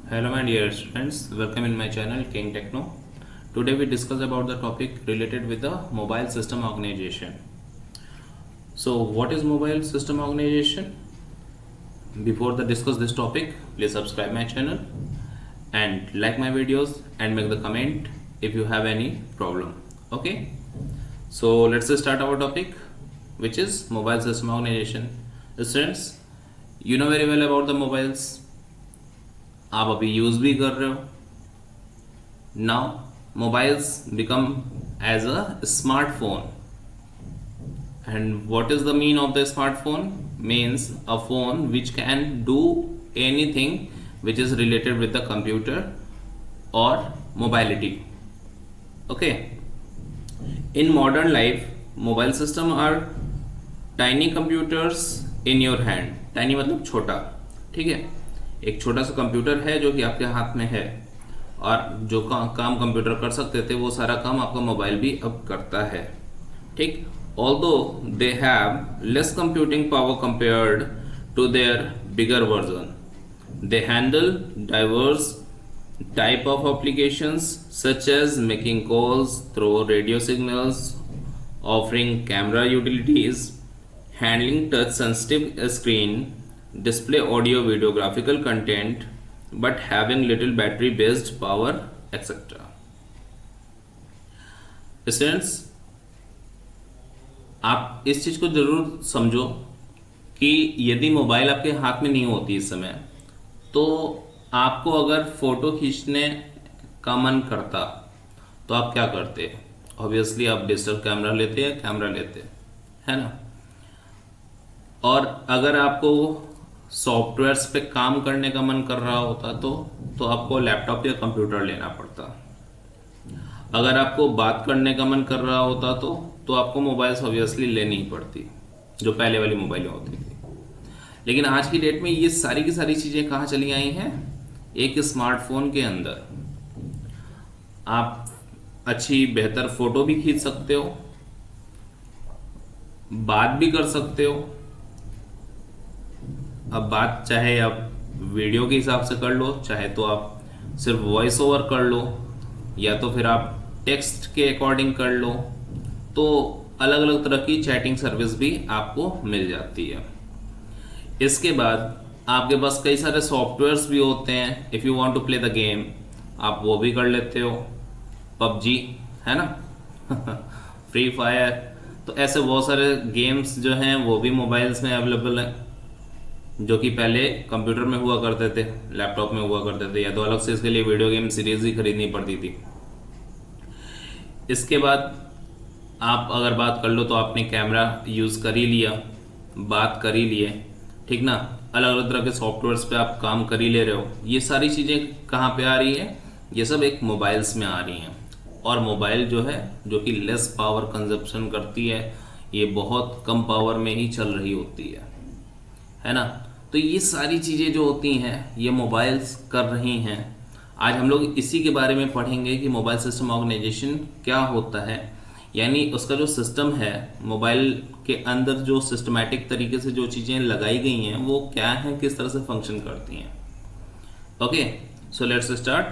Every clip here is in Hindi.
Hello my dear friends, welcome in my channel King Techno. Today we discuss about the topic related with the mobile system organization. So what is mobile system organization? Before the discuss this topic, please subscribe my channel and like my videos and make the comment if you have any problem. Okay, so let's start our topic, which is mobile system organization. Students, you know very well about the mobiles. आप अभी यूज़ भी कर रहे हो. Now mobiles become as a smartphone. And what is the mean of the smartphone? Means a phone which can do anything which is related with the computer और mobility. Okay, in modern life mobile system are tiny computers in your hand. Tiny मतलब छोटा, ठीक है. एक छोटा सा कंप्यूटर है जो कि आपके हाथ में है, और जो काम कंप्यूटर कर सकते थे वो सारा काम आपका मोबाइल भी अब करता है, ठीक. Although they have less computing power compared to their bigger version, they handle diverse type of applications such as making calls through radio signals, offering camera utilities, handling touch sensitive screen, display audio video graphical content, but having little battery based power etc. Students, आप इस चीज को जरूर समझो कि यदि मोबाइल आपके हाथ में नहीं होती इस समय, तो आपको अगर फोटो खींचने का मन करता तो आप क्या करते? ऑब्वियसली आप डिजिटल कैमरा लेते या कैमरा लेते, है ना. और अगर आपको सॉफ्टवेयर्स पे काम करने का मन कर रहा होता तो आपको लैपटॉप या कंप्यूटर लेना पड़ता. अगर आपको बात करने का मन कर रहा होता तो आपको मोबाइल्स ऑब्वियसली लेनी ही पड़ती, जो पहले वाली मोबाइलें होती थी. लेकिन आज की डेट में ये सारी की सारी चीज़ें कहाँ चली आई हैं? एक स्मार्टफोन के अंदर. आप अच्छी बेहतर फोटो भी खींच सकते हो, बात भी कर सकते हो. अब बात चाहे आप वीडियो के हिसाब से कर लो, चाहे तो आप सिर्फ वॉइस ओवर कर लो, या तो फिर आप टेक्स्ट के अकॉर्डिंग कर लो. तो अलग अलग तरह की चैटिंग सर्विस भी आपको मिल जाती है. इसके बाद आपके पास कई सारे सॉफ्टवेयर्स भी होते हैं. If you want to play the game, आप वो भी कर लेते हो. पबजी है ना फ्री फायर. तो ऐसे बहुत सारे गेम्स जो हैं वो भी मोबाइल्स में अवेलेबल हैं, जो कि पहले कंप्यूटर में हुआ करते थे, लैपटॉप में हुआ करते थे, या तो अलग से इसके लिए वीडियो गेम सीरीज ही खरीदनी पड़ती थी. इसके बाद आप अगर बात कर लो तो आपने कैमरा यूज़ कर ही लिया, बात कर ही लिए, ठीक ना. अलग अलग तरह के सॉफ्टवेयर्स पे आप काम कर ही ले रहे हो. ये सारी चीज़ें कहाँ पे आ रही है? ये सब एक मोबाइल्स में आ रही हैं. और मोबाइल जो है, जो कि लेस पावर कंजप्शन करती है, ये बहुत कम पावर में ही चल रही होती है ना. तो ये सारी चीज़ें जो होती हैं ये मोबाइल्स कर रही हैं. आज हम लोग इसी के बारे में पढ़ेंगे कि मोबाइल सिस्टम ऑर्गेनाइजेशन क्या होता है, यानी उसका जो सिस्टम है मोबाइल के अंदर, जो सिस्टमैटिक तरीके से जो चीज़ें लगाई गई हैं वो क्या हैं, किस तरह से फंक्शन करती हैं. Okay, so let's start.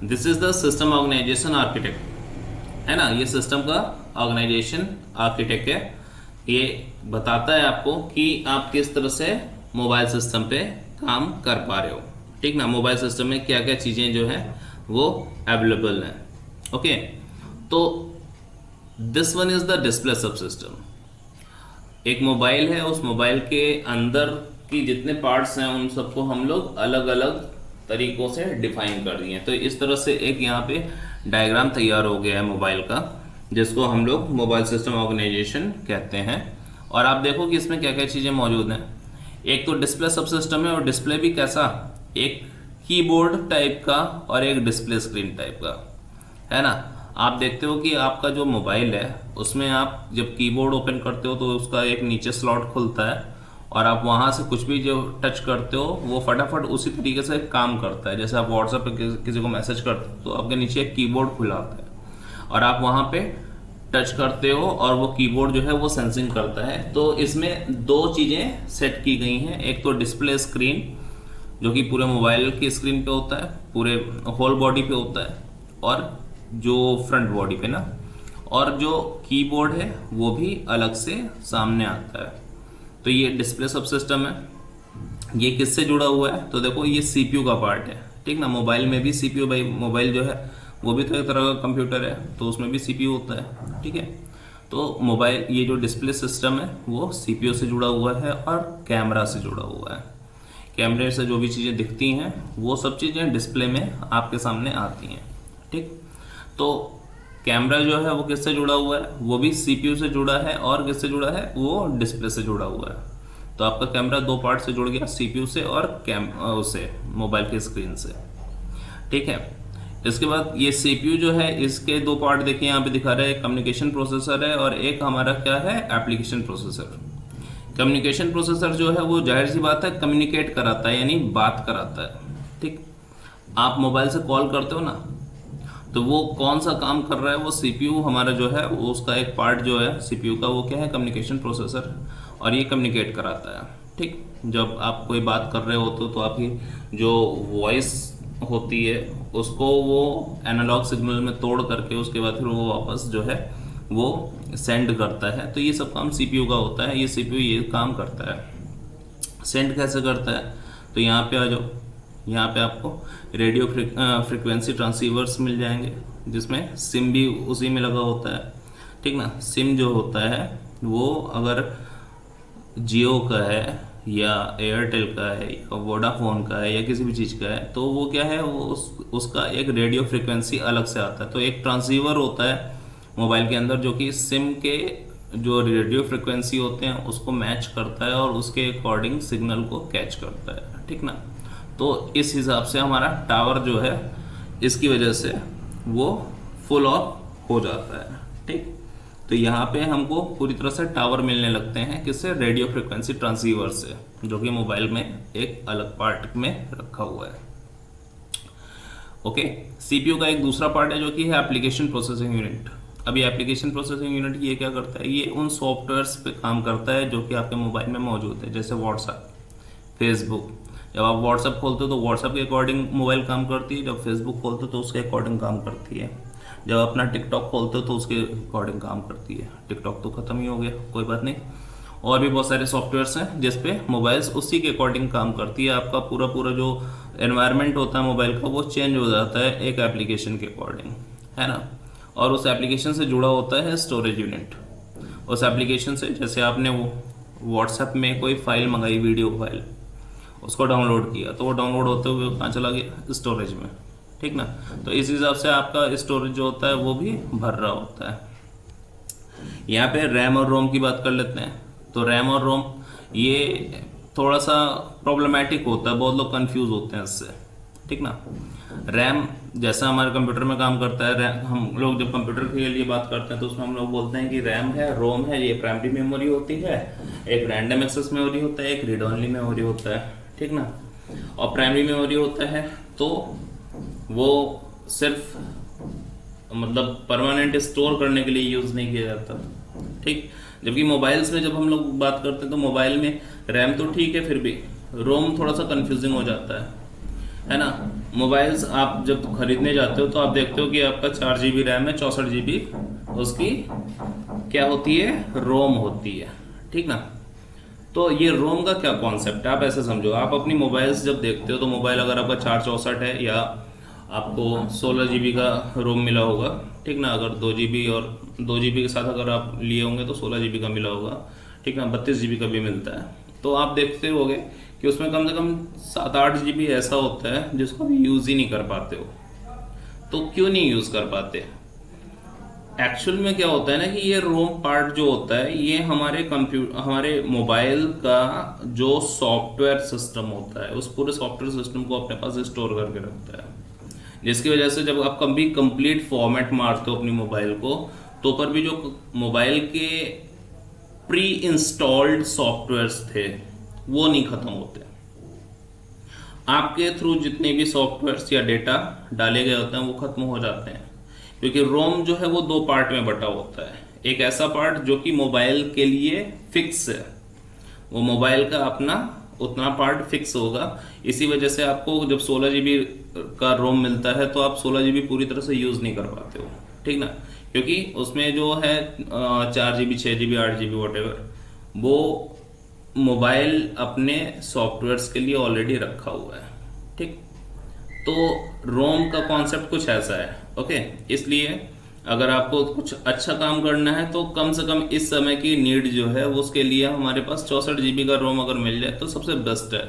This is the system organization architect, है ना. ये सिस्टम का ऑर्गेनाइजेशन आर्किटेक्ट है. ये बताता है आपको कि आप किस तरह से मोबाइल सिस्टम पे काम कर पा रहे हो, ठीक ना. मोबाइल सिस्टम में क्या क्या चीज़ें जो है वो अवेलेबल हैं. ओके, तो this one is the display सब सिस्टम. एक मोबाइल है, उस मोबाइल के अंदर की जितने पार्ट्स हैं उन सबको हम लोग अलग अलग तरीकों से डिफाइन कर दिए. तो इस तरह से एक यहाँ पे डायग्राम तैयार हो गया है मोबाइल का, जिसको हम लोग मोबाइल सिस्टम ऑर्गेनाइजेशन कहते हैं. और आप देखो कि इसमें क्या क्या चीज़ें मौजूद हैं. एक तो डिस्प्ले सब सिस्टम है, और डिस्प्ले भी कैसा? एक कीबोर्ड टाइप का और एक डिस्प्ले स्क्रीन टाइप का, है ना. आप देखते हो कि आपका जो मोबाइल है उसमें आप जब कीबोर्ड ओपन करते हो तो उसका एक नीचे स्लॉट खुलता है, और आप वहाँ से कुछ भी जो टच करते हो वो फटाफट उसी तरीके से काम करता है. जैसे आप व्हाट्सएप पे किसी को मैसेज करते हो तो आपके नीचे एक कीबोर्ड खुला होता है, और आप वहाँ पे टच करते हो और वो कीबोर्ड जो है वो सेंसिंग करता है. तो इसमें दो चीज़ें सेट की गई हैं. एक तो डिस्प्ले स्क्रीन जो कि पूरे मोबाइल की स्क्रीन पे होता है, पूरे होल बॉडी पे होता है, और जो फ्रंट बॉडी पे ना, और जो कीबोर्ड है वो भी अलग से सामने आता है। तो ये डिस्प्ले सब सिस्टम है। ये किससे जुड़ा हुआ है? तो देखो ये सीपीयू का पार्ट है, ठीक ना। मोबाइल में भी सीपीयू, भाई मोबाइल जो है वो भी तो एक तरह का कंप्यूटर है, तो उसमें भी सीपीयू होता है, ठीक है। तो मोबाइल, ये जो डिस्प्ले सिस्टम है वो सीपीयू से जुड़ा हुआ है और कैमरा से जुड़ा हुआ है। कैमरे से जो भी चीज़ें दिखती हैं वो सब चीज़ें डिस्प्ले में आपके सामने आती हैं, ठीक। तो कैमरा जो है वो किससे जुड़ा हुआ है? वो भी सीपीयू से जुड़ा है, और किससे जुड़ा है? वो डिस्प्ले से जुड़ा हुआ है। तो आपका कैमरा दो पार्ट से जुड़ गया, सीपीयू से और उससे मोबाइल की स्क्रीन से, ठीक है। इसके बाद ये सीपीयू जो है, इसके दो पार्ट देखिए यहाँ पे दिखा रहा है, एक कम्युनिकेशन प्रोसेसर है और एक हमारा क्या है, एप्लीकेशन प्रोसेसर। कम्युनिकेशन प्रोसेसर जो है वो जाहिर सी बात है कम्युनिकेट कराता है, यानी बात कराता है, ठीक। आप मोबाइल से कॉल करते हो ना, तो वो कौन सा काम कर रहा है? वो सीपीयू हमारा जो है वो, उसका एक पार्ट जो है सीपीयू का, वो क्या है, कम्युनिकेशन प्रोसेसर, और ये कम्युनिकेट कराता है, ठीक। जब आप कोई बात कर रहे होते हो तो आपकी जो वॉइस होती है उसको वो एनालॉग सिग्नल में तोड़ करके उसके बाद फिर वो वापस जो है वो सेंड करता है। तो ये सब काम सीपीयू का होता है, ये सीपीयू ये काम करता है। सेंड कैसे करता है? तो यहाँ पे आ जाओ, यहाँ पे आपको रेडियो फ्रिक्वेंसी ट्रांसीवर्स मिल जाएंगे, जिसमें सिम भी उसी में लगा होता है, ठीक ना। सिम जो होता है वो अगर जियो का है या एयरटेल का है या वोडाफोन का है या किसी भी चीज़ का है, तो वो क्या है, वो उसका एक रेडियो फ्रिक्वेंसी अलग से आता है। तो एक ट्रांसीवर होता है मोबाइल के अंदर जो कि सिम के जो रेडियो फ्रिक्वेंसी होते हैं उसको मैच करता है और उसके अकॉर्डिंग सिग्नल को कैच करता है, ठीक ना। तो इस हिसाब से हमारा टावर जो है इसकी वजह से वो फुल ऑफ हो जाता है, ठीक। तो यहाँ पे हमको पूरी तरह से टावर मिलने लगते हैं, किससे? रेडियो फ्रिक्वेंसी ट्रांसीवर से, जो कि मोबाइल में एक अलग पार्ट में रखा हुआ है। ओके, सीपीयू का एक दूसरा पार्ट है जो कि है एप्लीकेशन प्रोसेसिंग यूनिट। अभी एप्लीकेशन प्रोसेसिंग यूनिट ये क्या करता है? ये उन सॉफ्टवेयर्स पे काम करता है जो कि आपके मोबाइल में मौजूद है, जैसे व्हाट्सएप, फेसबुक। जब आप व्हाट्सएप खोलते हो तो व्हाट्सएप के अकॉर्डिंग मोबाइल काम करती है, जब फेसबुक खोलते हो तो उसके अकॉर्डिंग काम करती है, जब अपना टिकटॉक खोलते हो तो उसके अकॉर्डिंग काम करती है। टिकटॉक तो खत्म ही हो गया, कोई बात नहीं, और भी बहुत सारे सॉफ्टवेयर्स हैं जिसपे मोबाइल्स उसी के अकॉर्डिंग काम करती है। आपका पूरा पूरा जो एनवायरनमेंट होता है मोबाइल का वो चेंज हो जाता है एक एप्लीकेशन के अकॉर्डिंग, है ना। और उस एप्लीकेशन से जुड़ा होता है स्टोरेज यूनिट। उस एप्लीकेशन से, जैसे आपने वो व्हाट्सएप में कोई फाइल मंगाई, वीडियो फाइल, उसको डाउनलोड किया, तो वो डाउनलोड होते हुए कहाँ चला गया? स्टोरेज में, ठीक ना। तो इस हिसाब से आपका स्टोरेज जो होता है वो भी भर रहा होता है। यहाँ पे रैम और रोम की बात कर लेते हैं। तो रैम और रोम ये थोड़ा सा प्रॉब्लमेटिक होता है, बहुत लोग कंफ्यूज होते हैं इससे, ठीक ना। रैम जैसा हमारे कंप्यूटर में काम करता है, रैम, हम लोग जब कंप्यूटर के लिए बात करते हैं तो उसमें हम लोग बोलते हैं कि रैम है, रोम है, ये प्राइमरी मेमोरी होती है, एक रैंडम एक्सेस मेमोरी होता है, एक रीड ओनली मेमोरी होता है, ठीक ना। और प्राइमरी मेमोरी होता है तो वो सिर्फ मतलब परमानेंट स्टोर करने के लिए यूज़ नहीं किया जाता, ठीक। जबकि मोबाइल्स में जब हम लोग बात करते हैं तो मोबाइल में रैम तो ठीक है, फिर भी रोम थोड़ा सा कंफ्यूजिंग हो जाता है ना। मोबाइल्स आप जब खरीदने जाते हो तो आप देखते हो कि आपका 4 GB रैम है, 64 GB उसकी क्या होती है? रोम होती है, ठीक ना। तो ये रोम का क्या कॉन्सेप्ट है, आप ऐसे समझो। आप अपनी मोबाइल्स जब देखते हो तो मोबाइल अगर आपका 464 है या आपको 16 GB का रोम मिला होगा, ठीक ना। अगर 2 GB और 2 GB के साथ अगर आप लिए होंगे तो 16 GB का मिला होगा, ठीक ना। 32 GB का भी मिलता है। तो आप देखते होगे कि उसमें कम से कम 7-8 GB ऐसा होता है जिसको आप यूज़ ही नहीं कर पाते हो। तो क्यों नहीं यूज़ कर पाते? एक्चुअल में क्या होता है ना कि ये रोम पार्ट जो होता है ये हमारे मोबाइल का जो सॉफ्टवेयर सिस्टम होता है उस पूरे सॉफ्टवेयर सिस्टम को अपने पास स्टोर करके रखता है, जिसकी वजह से जब आप कभी कंप्लीट फॉर्मेट मारते हो अपनी मोबाइल को, तो पर भी जो मोबाइल के प्री इंस्टॉल्ड सॉफ्टवेयर्स थे वो नहीं खत्म होते। आपके थ्रू जितने भी सॉफ्टवेयर्स या डेटा डाले गए होते हैं वो खत्म हो जाते हैं, क्योंकि रोम जो है वो 2 पार्ट में बटा होता है। एक ऐसा पार्ट जो कि मोबाइल के लिए फिक्स है, वो मोबाइल का अपना उतना पार्ट फिक्स होगा। इसी वजह से आपको जब 16 GB का रोम मिलता है तो आप 16 GB पूरी तरह से यूज़ नहीं कर पाते हो, ठीक ना, क्योंकि उसमें जो है 4 GB 6 GB 8 GB वॉटेवर वो मोबाइल अपने सॉफ्टवेयर्स के लिए ऑलरेडी रखा हुआ है, ठीक। तो रोम का कॉन्सेप्ट कुछ ऐसा है, ओके। इसलिए अगर आपको कुछ अच्छा काम करना है तो कम से कम इस समय की नीड जो है वो उसके लिए हमारे पास 64 GB का रोम अगर मिल जाए तो सबसे बेस्ट है,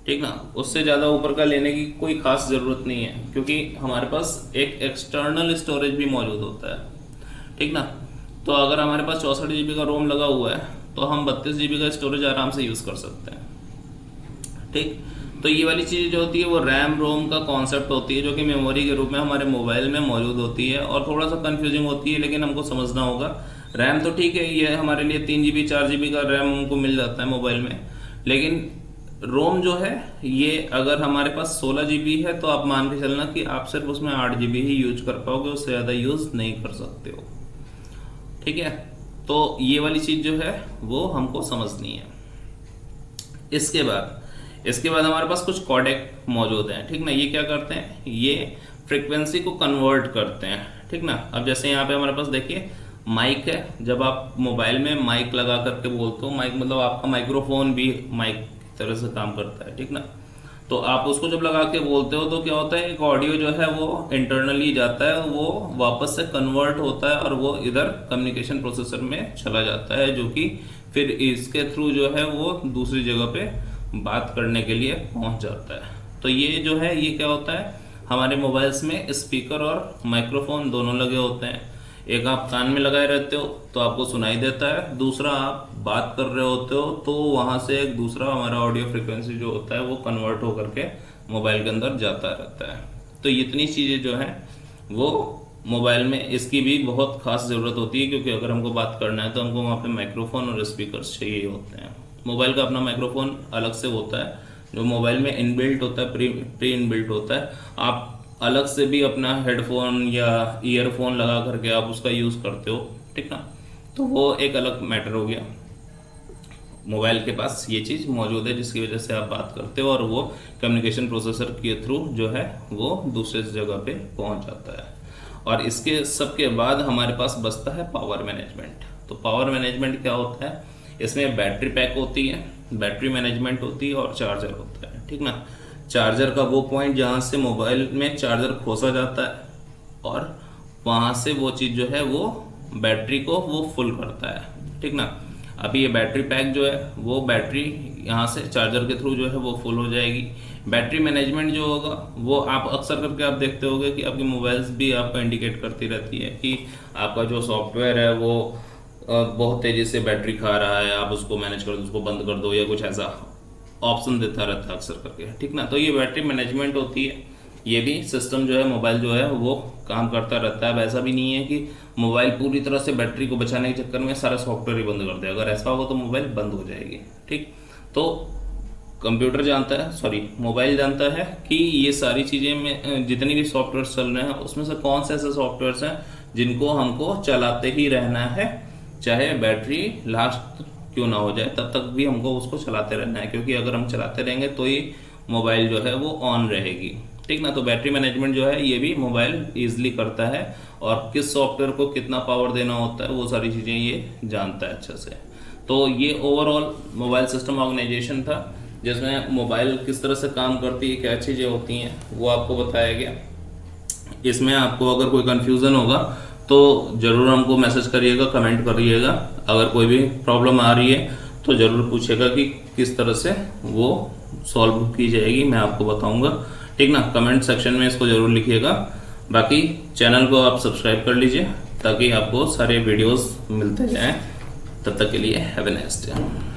ठीक ना। उससे ज़्यादा ऊपर का लेने की कोई खास ज़रूरत नहीं है, क्योंकि हमारे पास एक एक्सटर्नल स्टोरेज भी मौजूद होता है, ठीक ना। तो अगर हमारे पास 64 GB का रोम लगा हुआ है तो हम 32 GB का स्टोरेज आराम से यूज़ कर सकते हैं, ठीक। तो ये वाली चीज़ जो होती है वो रैम रोम का कॉन्सेप्ट होती है, जो कि मेमोरी के रूप में हमारे मोबाइल में मौजूद होती है और थोड़ा सा कंफ्यूजिंग होती है, लेकिन हमको समझना होगा। रैम तो ठीक है, ये हमारे लिए 3 GB 4 GB का रैम हमको मिल जाता है मोबाइल में, लेकिन रोम जो है ये अगर हमारे पास 16 GB है तो आप मान के चलना कि आप सिर्फ उसमें 8 GB ही यूज कर पाओगे, उससे ज़्यादा यूज़ नहीं कर सकते हो, ठीक है। तो ये वाली चीज़ जो है वो हमको समझनी है। इसके बाद हमारे पास कुछ कोडेक मौजूद हैं, ठीक ना। ये क्या करते हैं, ये फ्रीक्वेंसी को कन्वर्ट करते हैं, ठीक ना। अब जैसे यहाँ पे हमारे पास देखिए माइक है, जब आप मोबाइल में माइक लगा करके बोलते हो, माइक मतलब आपका माइक्रोफोन भी माइक की तरह से काम करता है, ठीक ना। तो आप उसको जब लगा के बोलते हो तो क्या होता है, एक ऑडियो जो है वो इंटरनली जाता है, वो वापस से कन्वर्ट होता है और वो इधर कम्युनिकेशन प्रोसेसर में चला जाता है, जो कि फिर इसके थ्रू जो है वो दूसरी जगह पे बात करने के लिए पहुंच जाता है। तो ये जो है ये क्या होता है, हमारे मोबाइल्स में स्पीकर और माइक्रोफोन दोनों लगे होते हैं। एक आप कान में लगाए रहते हो तो आपको सुनाई देता है, दूसरा आप बात कर रहे होते हो तो वहाँ से एक दूसरा हमारा ऑडियो फ्रिक्वेंसी जो होता है वो कन्वर्ट होकर के मोबाइल के अंदर जाता रहता है। तो इतनी चीज़ें जो हैं वो मोबाइल में इसकी भी बहुत खास ज़रूरत होती है, क्योंकि अगर हमको बात करना है तो हमको वहाँ पे माइक्रोफोन और स्पीकर्स चाहिए होते हैं। मोबाइल का अपना माइक्रोफोन अलग से होता है जो मोबाइल में इनबिल्ट होता है, प्री इनबिल्ट होता है। आप अलग से भी अपना हेडफोन या ईयरफोन लगा करके आप उसका यूज़ करते हो, ठीक ना। तो वो एक अलग मैटर हो गया। मोबाइल के पास ये चीज़ मौजूद है जिसकी वजह से आप बात करते हो और वो कम्युनिकेशन प्रोसेसर के थ्रू जो है वो दूसरे जगह पे पहुंच जाता है। और इसके सब के बाद हमारे पास बचता है पावर मैनेजमेंट। तो पावर मैनेजमेंट क्या होता है, इसमें बैटरी पैक होती है, बैटरी मैनेजमेंट होती है और चार्जर होता है, ठीक ना। चार्जर का वो पॉइंट जहाँ से मोबाइल में चार्जर खोसा जाता है और वहाँ से वो चीज़ जो है वो बैटरी को वो फुल करता है, ठीक ना। अभी ये बैटरी पैक जो है वो बैटरी यहाँ से चार्जर के थ्रू जो है वो फुल हो जाएगी। बैटरी मैनेजमेंट जो होगा वो आप अक्सर करके आप देखते होंगे कि आपकी मोबाइल्स भी आपको इंडिकेट करती रहती है कि आपका जो सॉफ्टवेयर है वो बहुत तेज़ी से बैटरी खा रहा है, आप उसको मैनेज कर दो, उसको बंद कर दो, या कुछ ऐसा ऑप्शन देता रहता है अक्सर करके, ठीक ना। तो ये बैटरी मैनेजमेंट होती है। ये भी सिस्टम जो है मोबाइल जो है वो काम करता रहता है। वैसा भी नहीं है कि मोबाइल पूरी तरह से बैटरी को बचाने के चक्कर में सारा सॉफ्टवेयर ही बंद कर दे, अगर ऐसा होगा तो मोबाइल बंद हो जाएगी, ठीक। तो कंप्यूटर जानता है, सॉरी मोबाइल जानता है कि ये सारी चीज़ें में जितनी भी सॉफ्टवेयर चल रहे हैं उसमें से कौन से ऐसे सॉफ्टवेयर हैं जिनको हमको चलाते ही रहना है, चाहे बैटरी लास्ट क्यों ना हो जाए तब तक भी हमको उसको चलाते रहना है, क्योंकि अगर हम चलाते रहेंगे तो ही मोबाइल जो है वो ऑन रहेगी, ठीक ना। तो बैटरी मैनेजमेंट जो है ये भी मोबाइल ईजिली करता है और किस सॉफ्टवेयर को कितना पावर देना होता है वो सारी चीज़ें ये जानता है अच्छे से। तो ये ओवरऑल मोबाइल सिस्टम ऑर्गेनाइजेशन था जिसमें मोबाइल किस तरह से काम करती है, क्या चीज़ें होती हैं वो आपको बताया गया। इसमें आपको अगर कोई कन्फ्यूज़न होगा तो ज़रूर हमको मैसेज करिएगा, कमेंट करिएगा। अगर कोई भी प्रॉब्लम आ रही है तो ज़रूर पूछेगा कि किस तरह से वो सॉल्व की जाएगी, मैं आपको बताऊंगा, ठीक ना। कमेंट सेक्शन में इसको ज़रूर लिखिएगा। बाकी चैनल को आप सब्सक्राइब कर लीजिए ताकि आपको सारे वीडियोस मिलते जाएं। तब तक के लिए हैव ए नाइस डे।